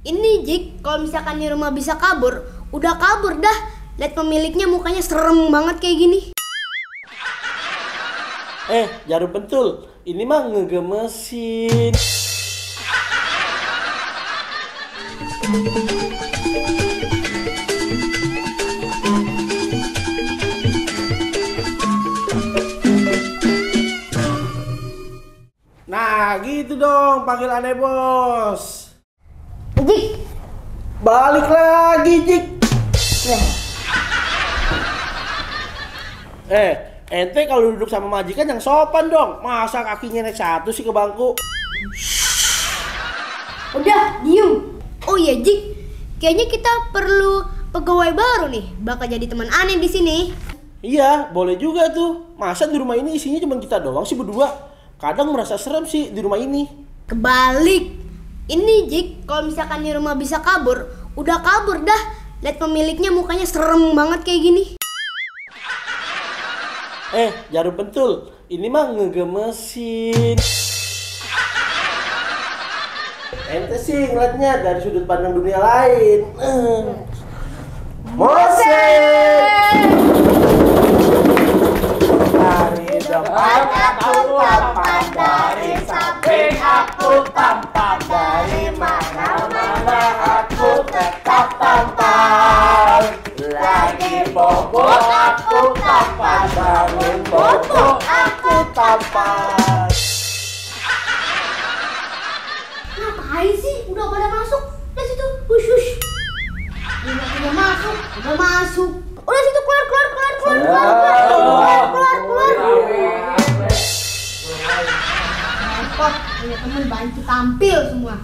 Ini Jik, kalau misalkan di rumah bisa kabur, udah kabur dah. Lihat pemiliknya mukanya serem banget kayak gini. Jarum pentul, ini mah ngegemesin. Nah, gitu dong panggilannya, Bos. Jik, Balik lagi, Jik. Ente kalau duduk sama majikan yang sopan dong. Masa kakinya naik satu sih ke bangku? udah diem. Oh iya Jik, kayaknya kita perlu pegawai baru nih, bakal jadi teman aneh di sini. Iya, boleh juga tuh. Masa di rumah ini isinya cuma kita doang sih berdua? Kadang merasa serem sih di rumah ini. Kebalik. Ini Jik, kalau misalkan di rumah bisa kabur, udah kabur dah. Lihat pemiliknya mukanya serem banget kayak gini. Jarum pentul, ini mah ngegemesin. Ente sih ngeliatnya dari sudut pandang dunia lain. Mosek! Dari depan aku tampan, dari samping aku tampan, dari mana-mana aku tetap tampan. Lagi bobo aku tampan, bangun bobo aku tampan. Ngapain sih? Udah pada masuk. Udah situ, hush hush. Udah masuk, udah masuk. Udah situ keluar. Repot, punya temen bantu tampil semua.